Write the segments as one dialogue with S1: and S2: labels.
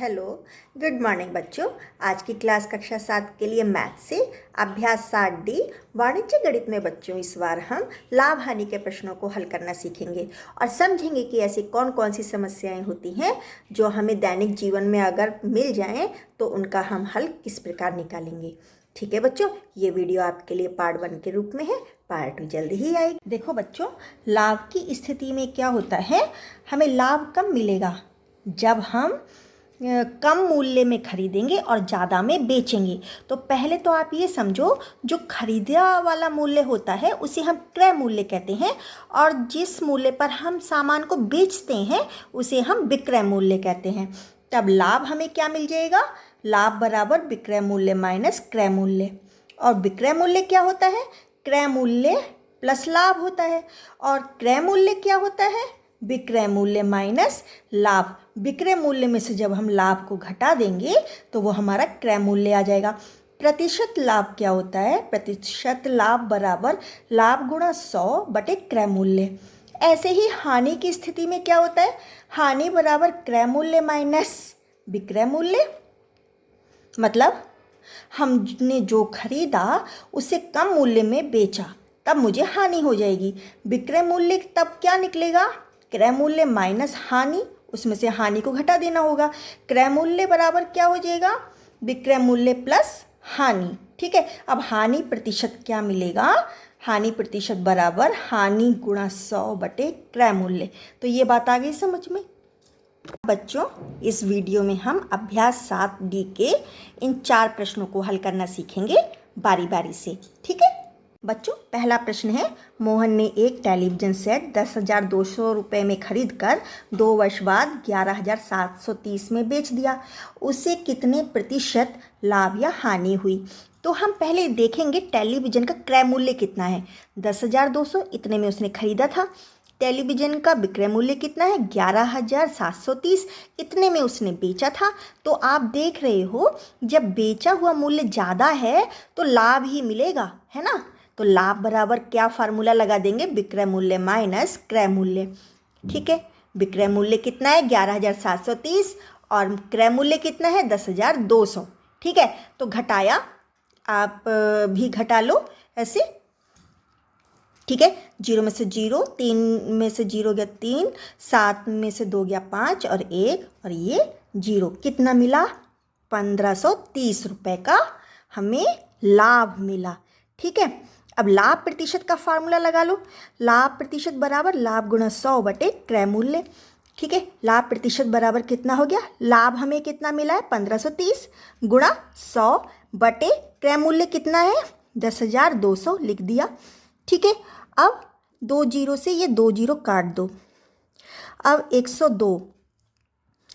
S1: Hello, good morning बच्चों। आज की क्लास कक्षा 7 के लिए मैथ से अभ्यास 7D वाणिज्य गणित में बच्चों इस बार हम लाभ हानि के प्रश्नों को हल करना सीखेंगे और समझेंगे कि ऐसी कौन कौन सी समस्याएं होती हैं जो हमें दैनिक जीवन में अगर मिल जाएं तो उनका हम हल किस प्रकार निकालेंगे। ठीक है बच्चों, ये वीडियो आपके लिए पार्ट 1 के रूप में है, पार्ट 2 जल्दी ही आएगी। देखो बच्चों, लाभ की स्थिति में क्या होता है, हमें लाभ कब मिलेगा? जब हम कम मूल्य में खरीदेंगे और ज़्यादा में बेचेंगे। तो पहले तो आप ये समझो, जो खरीदा वाला मूल्य होता है उसे हम क्रय मूल्य कहते हैं और जिस मूल्य पर हम सामान को बेचते हैं उसे हम विक्रय मूल्य कहते हैं। तब लाभ हमें क्या मिल जाएगा? लाभ बराबर विक्रय मूल्य माइनस क्रय मूल्य। और विक्रय मूल्य क्या होता है? क्रय मूल्य प्लस लाभ होता है। और क्रय मूल्य क्या होता है? विक्रय मूल्य माइनस लाभ। विक्रय मूल्य में से जब हम लाभ को घटा देंगे तो वो हमारा क्रय मूल्य आ जाएगा। प्रतिशत लाभ क्या होता है? प्रतिशत लाभ बराबर लाभ गुणा 100 बटे क्रय मूल्य। ऐसे ही हानि की स्थिति में क्या होता है? हानि बराबर क्रय मूल्य माइनस विक्रय मूल्य। मतलब हमने जो खरीदा उससे कम मूल्य में बेचा, तब मुझे हानि हो जाएगी। विक्रय मूल्य तब क्या निकलेगा? क्रय मूल्य माइनस हानि, उसमें से हानि को घटा देना होगा। क्रय मूल्य बराबर क्या हो जाएगा? विक्रय मूल्य प्लस हानि। ठीक है, अब हानि प्रतिशत क्या मिलेगा? हानि प्रतिशत बराबर हानि गुणा 100 बटे क्रय मूल्य। तो ये बात आ गई समझ में? बच्चों, इस वीडियो में हम अभ्यास 7D के इन 4 प्रश्नों को हल करना सीखेंगे बारी बारी से। ठीक है बच्चों, पहला प्रश्न है, मोहन ने एक टेलीविज़न सेट 10,200 रुपये में खरीद कर 2 वर्ष बाद 11,730 में बेच दिया। उसे कितने प्रतिशत लाभ या हानि हुई? तो हम पहले देखेंगे टेलीविज़न का क्रय मूल्य कितना है। 10,200 इतने में उसने खरीदा था। टेलीविज़न का विक्रय मूल्य कितना है? 11,730 इतने में उसने बेचा था। तो आप देख रहे हो, जब बेचा हुआ मूल्य ज़्यादा है तो लाभ ही मिलेगा, है ना? तो लाभ बराबर क्या फार्मूला लगा देंगे? विक्रय मूल्य माइनस क्रय मूल्य। ठीक है, विक्रय मूल्य कितना है? 11,730 और क्रय मूल्य कितना है? 10,200। ठीक है, तो घटाया, आप भी घटा लो ऐसे। ठीक है, 0 में से 0, 3 में से 0 गया 3, 7 में से 2 गया 5 और 1 और ये 0। कितना मिला? 1,530 रुपये का हमें लाभ मिला। ठीक है, अब लाभ प्रतिशत का फार्मूला लगा लो। लाभ प्रतिशत बराबर लाभ गुणा 100 बटे क्रय मूल्य। ठीक है, लाभ प्रतिशत बराबर कितना हो गया? लाभ हमें कितना मिला है? 1,530 गुणा 100 बटे क्रय मूल्य कितना है? 10,200 लिख दिया। ठीक है, अब 2 जीरो से ये 2 जीरो काट दो। अब 102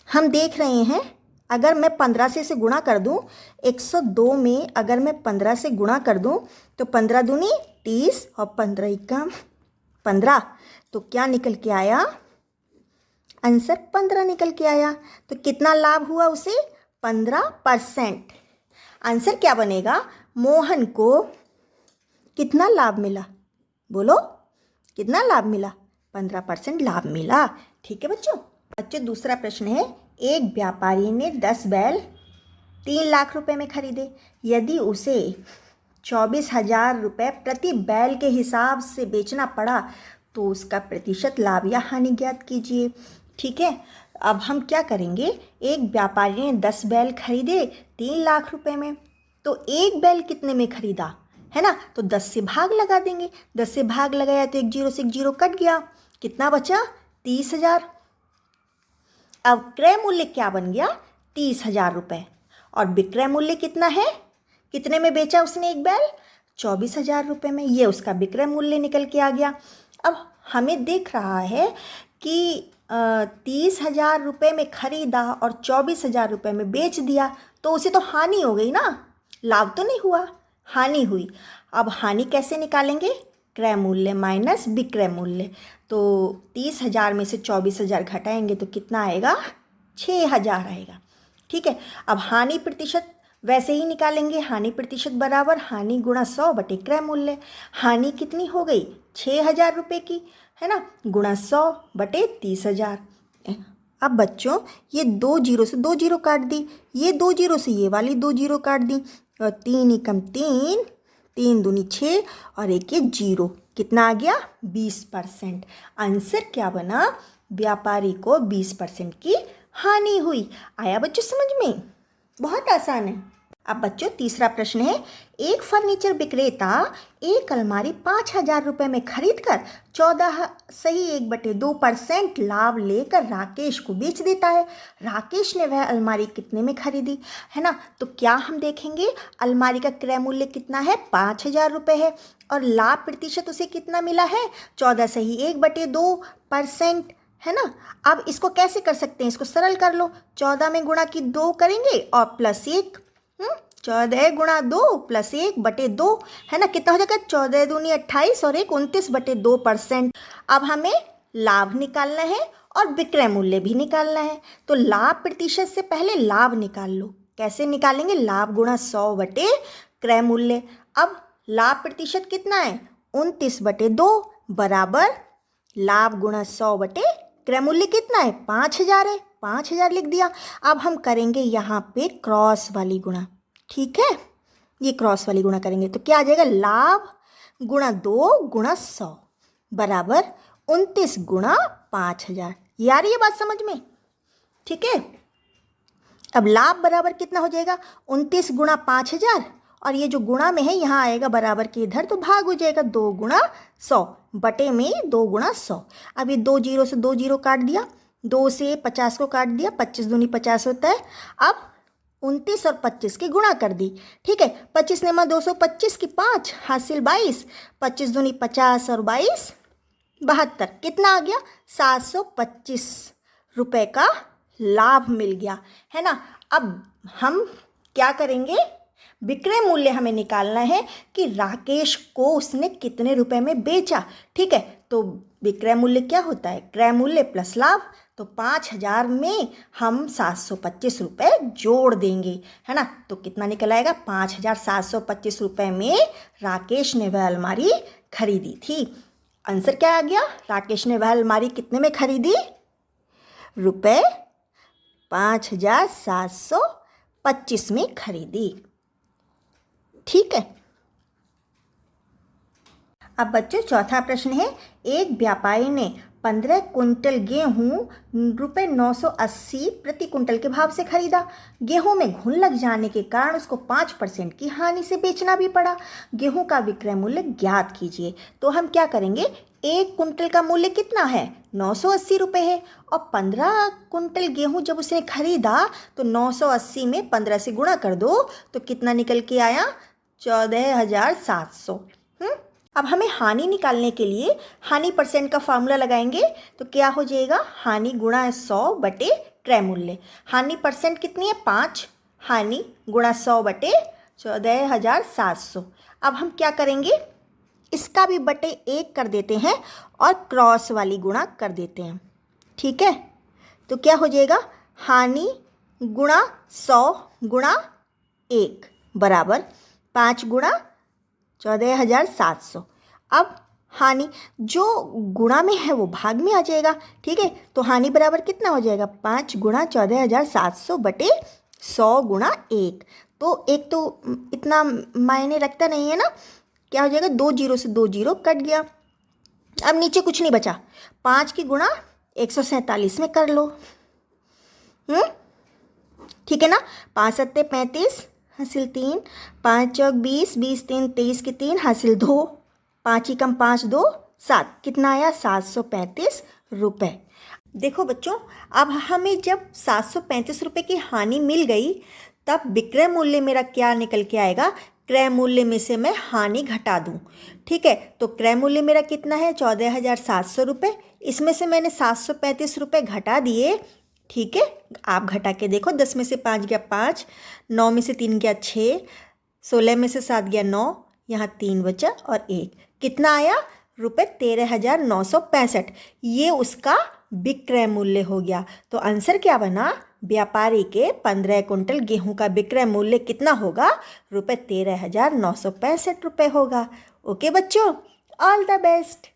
S1: हम देख रहे हैं, अगर मैं 15 से इसे गुणा कर दूं, 102 में अगर मैं 15 से गुणा कर दूं तो 15 दूनी 30 और 15 इक्का 15। तो क्या निकल के आया? आंसर 15 निकल के आया। तो कितना लाभ हुआ उसे? 15%। आंसर क्या बनेगा? मोहन को कितना लाभ मिला? बोलो, कितना लाभ मिला? 15% लाभ मिला। ठीक है बच्चों। दूसरा प्रश्न है, एक व्यापारी ने 10 बैल 3 लाख रुपए में खरीदे। यदि उसे 24,000 रुपये प्रति बैल के हिसाब से बेचना पड़ा तो उसका प्रतिशत लाभ या हानि ज्ञात कीजिए। ठीक है, अब हम क्या करेंगे, एक व्यापारी ने 10 बैल खरीदे 3 लाख रुपए में, तो एक बैल कितने में खरीदा, है ना? तो 10 से भाग लगा देंगे। 10 से भाग लगाया तो 1 जीरो से 1 जीरो कट गया। कितना बचा? 30,000। अब क्रय मूल्य क्या बन गया? 30,000 रुपये। और विक्रय मूल्य कितना है? कितने में बेचा उसने एक बैल? 24,000 रुपये में। ये उसका विक्रय मूल्य निकल के आ गया। अब हमें देख रहा है कि 30,000 रुपये में खरीदा और 24,000 रुपये में बेच दिया, तो उसे तो हानि हो गई ना, लाभ तो नहीं हुआ, हानि हुई। अब हानि कैसे निकालेंगे? क्रय मूल्य माइनस विक्रय मूल्य। तो 30,000 में से 24,000 घटाएंगे तो कितना आएगा? 6,000 आएगा। ठीक है, अब हानि प्रतिशत वैसे ही निकालेंगे। हानि प्रतिशत बराबर हानि गुणा 100 बटे क्रय मूल्य। हानि कितनी हो गई? 6,000 रुपये की, है ना, गुणा 100 बटे 30,000। अब बच्चों ये 2 जीरो से 2 जीरो काट दी, ये 2 जीरो से ये वाली 2 जीरो काट दी, और 3 एकम 3, 3 दूनी 6 और एक ये जीरो, कितना आ गया 20%। आंसर क्या बना, व्यापारी को 20% की हानि हुई। आया बच्चों समझ में, बहुत आसान है। अब बच्चों तीसरा प्रश्न है, एक फर्नीचर विक्रेता एक अलमारी 5,000 रुपये में खरीद कर 14.1/2% लाभ लेकर राकेश को बेच देता है। राकेश ने वह अलमारी कितने में खरीदी, है ना। तो क्या हम देखेंगे, अलमारी का क्रय मूल्य कितना है, 5,000 रुपये है, और लाभ प्रतिशत उसे कितना मिला है, 14.1/2%, है ना। अब इसको कैसे कर सकते हैं, इसको सरल कर लो, 14 में गुणा की 2 करेंगे और प्लस 1, 14 गुणा 2 प्लस 1/2, है ना, कितना हो जाएगा, 14 दूनी 28 और 1 29/2%। अब हमें लाभ निकालना है और विक्रय मूल्य भी निकालना है। तो लाभ प्रतिशत से पहले लाभ निकाल लो, कैसे निकालेंगे, लाभ गुणा 100 बटे क्रय मूल्य। अब लाभ प्रतिशत कितना है, 29/2 बराबर लाभ गुणा 100 बटे क्रय मूल्य कितना है, 5,000 है, 5,000 लिख दिया। अब हम करेंगे यहाँ पे क्रॉस वाली गुणा, ठीक है, ये क्रॉस वाली गुणा करेंगे तो क्या आ जाएगा, लाभ गुणा 2 गुणा 100 बराबर 29 गुणा 5,000। ये आ रही है बात समझ में, ठीक है। अब लाभ बराबर कितना हो जाएगा, 29 गुणा 5,000, और ये जो गुणा में है यहाँ आएगा बराबर के इधर, तो भाग हो जाएगा 2 गुणा 100 बटे में 2 गुणा 100। अब ये 2 जीरो से 2 जीरो काट दिया, 2 से 50 को काट दिया, 25 दूनी 50 होता है। अब 29 और 25 की गुणा कर दी, ठीक है, 25 ने 225 की 5 हासिल 22, 25 दूनी 50 और 22 72, कितना आ गया, 725 रुपये का लाभ मिल गया, है ना। अब हम क्या करेंगे, विक्रय मूल्य हमें निकालना है कि राकेश को उसने कितने रुपए में बेचा, ठीक है। तो विक्रय मूल्य क्या होता है, क्रय मूल्य प्लस लाभ, तो 5,000 में हम 725 रुपये जोड़ देंगे, है ना। तो कितना निकल आएगा, 5,725 रुपये में राकेश ने वह अलमारी खरीदी थी। आंसर क्या आ गया, राकेश ने वह अलमारी कितने में खरीदी, रुपये 5,725 में खरीदी, ठीक है। अब बच्चों चौथा प्रश्न है, एक व्यापारी ने 15 कुंटल गेहूं रुपये 980 प्रति कुंटल के भाव से खरीदा। गेहूं में घुन लग जाने के कारण उसको 5% की हानि से बेचना भी पड़ा। गेहूं का विक्रय मूल्य ज्ञात कीजिए। तो हम क्या करेंगे, एक कुंटल का मूल्य कितना है, 980 रुपये है, और 15 कुंटल गेहूं जब उसने खरीदा तो 980 में 15 से गुणा कर दो तो कितना निकल के आया, 14,700। अब हमें हानि निकालने के लिए हानि परसेंट का फार्मूला लगाएंगे, तो क्या हो जाएगा, हानि गुणा 100 बटे क्रय मूल्य। हानि परसेंट कितनी है, 5, हानि गुणा 100 बटे 14,700। अब हम क्या करेंगे, इसका भी बटे 1 कर देते हैं और क्रॉस वाली गुणा कर देते हैं, ठीक है। तो क्या हो जाएगा, हानि गुणा 100 गुणा 1 बराबर 5 गुणा 14,700। अब हानि जो गुणा में है वो भाग में आ जाएगा, ठीक है। तो हानि बराबर कितना हो जाएगा, 5 गुणा 14,700 बटे 100 गुणा 1। तो एक तो इतना मायने रखता नहीं है ना, क्या हो जाएगा, 2 जीरो से 2 जीरो कट गया। अब नीचे कुछ नहीं बचा, 5 की गुणा 147 में कर लो, ठीक है ना। 5 सत्ते 35 हासिल 3, 5 चौक 20, 20 3 23 की 3 हासिल 2, 5 एकम 5 2 7, कितना आया, 735 रुपये। देखो बच्चों, अब हमें जब 735 रुपये की हानि मिल गई तब विक्रय मूल्य मेरा क्या निकल के आएगा, क्रय मूल्य में से मैं हानि घटा दूं, ठीक है। तो क्रय मूल्य मेरा कितना है, 14,700 रुपये, इसमें से मैंने 735 रुपये घटा दिए, ठीक है। आप घटा के देखो, 10 में से 5 गया 5, 9 में से 3 गया 6, 16 में से 7 गया 9, यहाँ 3 बचा और 1, कितना आया, रुपये 13,965। ये उसका विक्रय मूल्य हो गया। तो आंसर क्या बना, व्यापारी के 15 कुंटल गेहूं का विक्रय मूल्य कितना होगा, रुपये 13,965 रुपये होगा। ओके बच्चों, ऑल द बेस्ट।